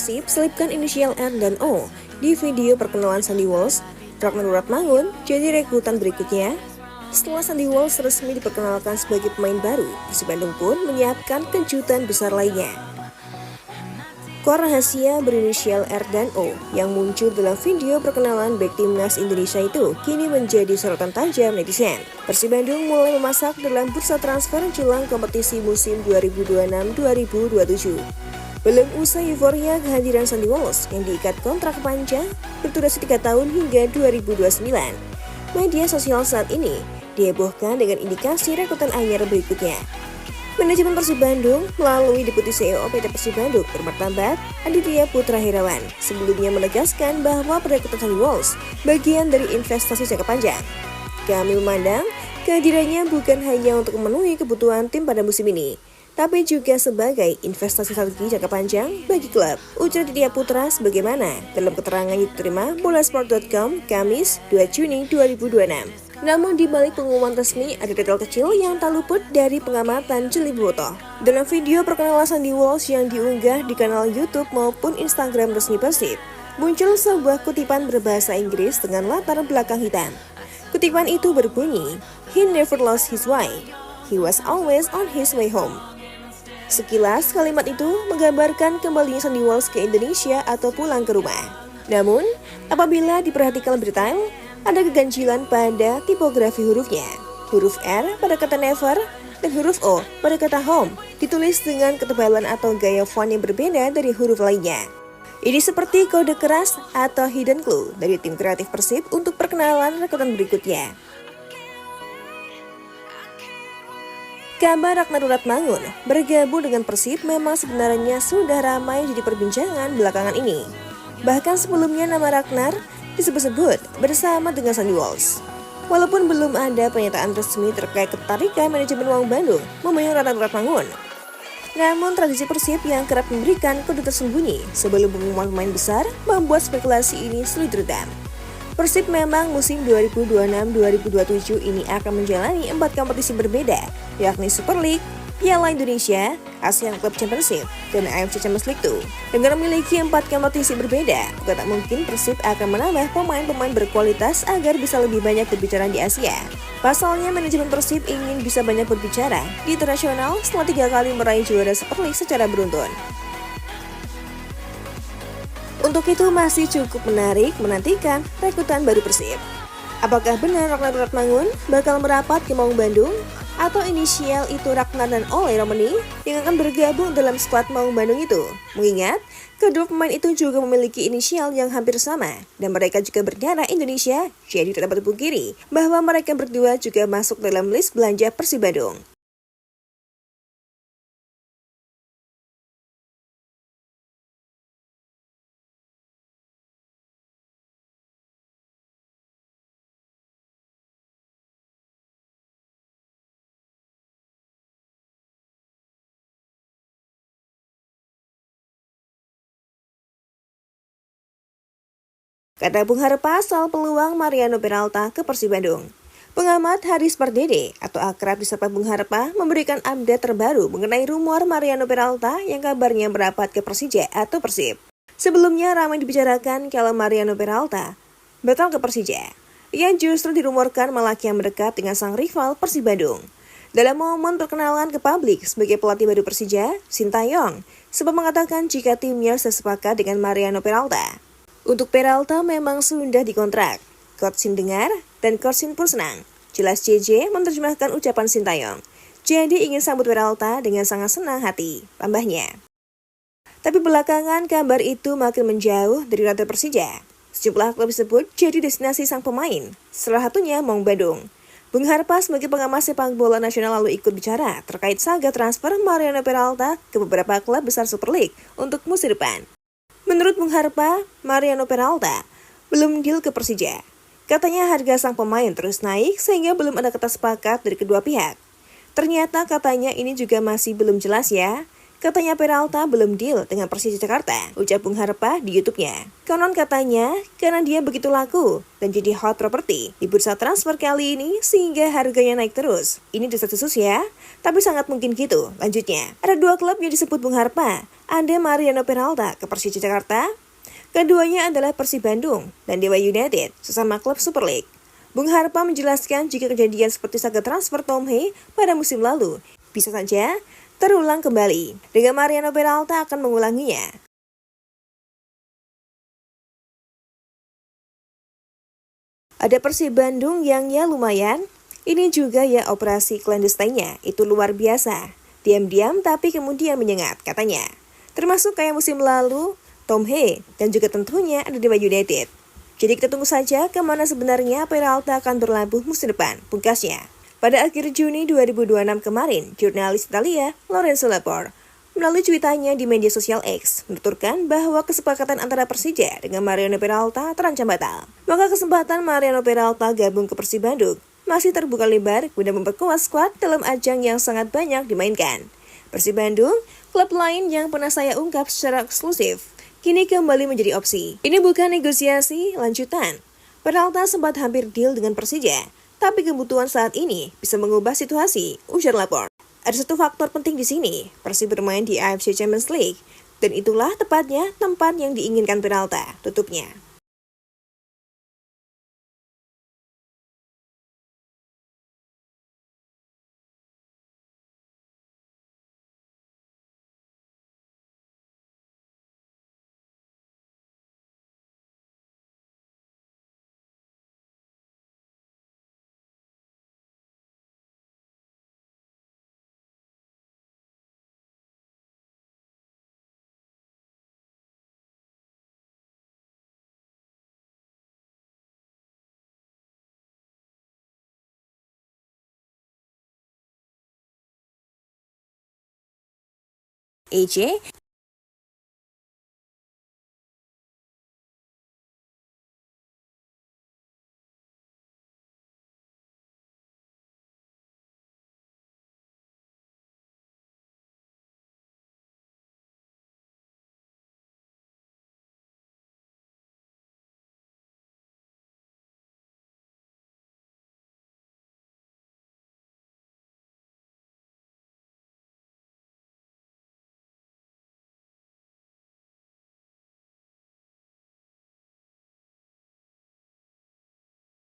Persib selipkan inisial R dan O di video perkenalan Sandy Walsh. Ragnar Wiratmangun jadi rekrutan berikutnya. Setelah Sandy Walsh resmi diperkenalkan sebagai pemain baru, Persib Bandung pun menyiapkan kejutan besar lainnya. Skor rahasia berinisial R dan O yang muncul dalam video perkenalan bek timnas Indonesia itu kini menjadi sorotan tajam netizen. Persib Bandung mulai memasak dalam bursa transfer jelang kompetisi musim 2026-2027. Belum usai euforia kehadiran Sandy Walsh yang diikat kontrak panjang berdurasi 3 tahun hingga 2029. Media sosial saat ini dihebohkan dengan indikasi rekrutan anyar berikutnya. Manajemen Persib Bandung melalui Deputi CEO PT Persib Bandung bermartabat Aditya Putra Herawan sebelumnya menegaskan bahwa perekrutan Sandy Walsh bagian dari investasi jangka panjang. Kami memandang kehadirannya bukan hanya untuk memenuhi kebutuhan tim pada musim ini, tapi juga sebagai investasi strategi jangka panjang bagi klub, ujar Aditya Putra sebagaimana dalam keterangan yang diterima Bolasport.com Kamis 2 Juni 2026. Namun di balik pengumuman resmi ada detail kecil yang tak luput dari pengamatan Jeli Bobotoh. Dalam video perkenalan Sandy Walsh yang diunggah di kanal YouTube maupun Instagram resmi Persib, muncul sebuah kutipan berbahasa Inggris dengan latar belakang hitam. Kutipan itu berbunyi, "He never lost his way. He was always on his way home." Sekilas kalimat itu menggambarkan kembalinya Sandy Walsh ke Indonesia atau pulang ke rumah. Namun, apabila diperhatikan lebih detail, ada keganjilan pada tipografi hurufnya. Huruf R pada kata never dan huruf O pada kata home ditulis dengan ketebalan atau gaya font yang berbeda dari huruf lainnya. Ini seperti kode keras atau hidden clue dari tim kreatif Persib untuk perkenalan rekrutan berikutnya. Kabar Ragnar Wiratmangun bergabung dengan Persib memang sebenarnya sudah ramai jadi perbincangan belakangan ini. Bahkan sebelumnya nama Ragnar disebut-sebut bersama dengan Sandy Walsh. Walaupun belum ada pernyataan resmi terkait ketertarikan manajemen Wang Bandung memenuhi Ragnar Wiratmangun, namun tradisi Persib yang kerap memberikan kode tersembunyi sebelum pengumuman pemain besar membuat spekulasi ini sulit redam. Persib memang musim 2026-2027 ini akan menjalani 4 kompetisi berbeda, yakni Super League, Piala Indonesia, ASEAN Club Championship, dan AFC Champions League 2. Dengan memiliki 4 kompetisi berbeda, bukan tak mungkin Persib akan menambah pemain-pemain berkualitas agar bisa lebih banyak berbicara di Asia. Pasalnya, manajemen Persib ingin bisa banyak berbicara di internasional setelah 3 kali meraih juara Super League secara beruntun. Untuk itu masih cukup menarik menantikan rekrutan baru Persib. Apakah benar Ragnar Wiratmangun bakal merapat ke Maung Bandung? Atau inisial itu Ragnar dan Ole Romani yang akan bergabung dalam skuad Maung Bandung itu? Mengingat, kedua pemain itu juga memiliki inisial yang hampir sama dan mereka juga berdarah Indonesia, jadi tidak dapat dipungkiri bahwa mereka berdua juga masuk dalam list belanja Persib Bandung. Kata Bung Harpa soal peluang Mariano Peralta ke Persib Bandung. Pengamat Haris Pardede atau akrab disapa Bung Harpa memberikan update terbaru mengenai rumor Mariano Peralta yang kabarnya merapat ke Persija atau Persib. Sebelumnya ramai dibicarakan kalau Mariano Peralta batal ke Persija. Ia justru dirumorkan malah kian mendekat dengan sang rival Persib Bandung. Dalam momen perkenalan ke publik sebagai pelatih baru Persija, Sintayong sempat mengatakan jika timnya sepakat dengan Mariano Peralta. Untuk Peralta memang sudah dikontrak. Coach Sin dengar dan Coach Sin pun senang. Jelas JJ menerjemahkan ucapan Sintayong. Jadi ingin sambut Peralta dengan sangat senang hati, tambahnya. Tapi belakangan kabar itu makin menjauh dari radar Persija. Sejumlah klub disebut jadi destinasi sang pemain, salah satunya Maung Bandung. Bung Harpa sebagai pengamat sepak bola nasional lalu ikut bicara terkait saga transfer Mariano Peralta ke beberapa klub besar Super League untuk musim depan. Menurut Bung Harpa, Mariano Peralta belum deal ke Persija. Katanya harga sang pemain terus naik sehingga belum ada kata sepakat dari kedua pihak. Ternyata katanya ini juga masih belum jelas ya. Katanya Peralta belum deal dengan Persija Jakarta, ucap Bung Harpa di YouTube-nya. Konon katanya, karena dia begitu laku dan jadi hot property di bursa transfer kali ini sehingga harganya naik terus. Ini desas-desus ya, tapi sangat mungkin gitu. Lanjutnya, ada dua klub yang disebut Bung Harpa. Ada Mariano Peralta ke Persija Jakarta. Keduanya adalah Persib Bandung dan Dewa United, sesama klub Super League. Bung Harpa menjelaskan jika kejadian seperti saga transfer Tom Hee pada musim lalu bisa saja terulang kembali, dengan Mariano Peralta akan mengulanginya. Ada Persib Bandung yang ya lumayan, ini juga ya operasi clandestine-nya, itu luar biasa. Diam-diam tapi kemudian menyengat, katanya. Termasuk kayak musim lalu, Tom Hee, dan juga tentunya ada Dewa United. Jadi kita tunggu saja kemana sebenarnya Peralta akan berlabuh musim depan, pungkasnya. Pada akhir Juni 2026 kemarin, jurnalis Italia Lorenzo Laporte melalui cuitannya di media sosial X menuturkan bahwa kesepakatan antara Persija dengan Mariano Peralta terancam batal. Maka kesempatan Mariano Peralta gabung ke Persib Bandung masih terbuka lebar guna memperkuat skuad dalam ajang yang sangat banyak dimainkan. Persib Bandung, klub lain yang pernah saya ungkap secara eksklusif, kini kembali menjadi opsi. Ini bukan negosiasi lanjutan. Peralta sempat hampir deal dengan Persija, tapi kebutuhan saat ini bisa mengubah situasi, ujar Laporte. Ada satu faktor penting di sini, Persib bermain di AFC Champions League, dan itulah tepatnya tempat yang diinginkan Peralta, tutupnya. EJ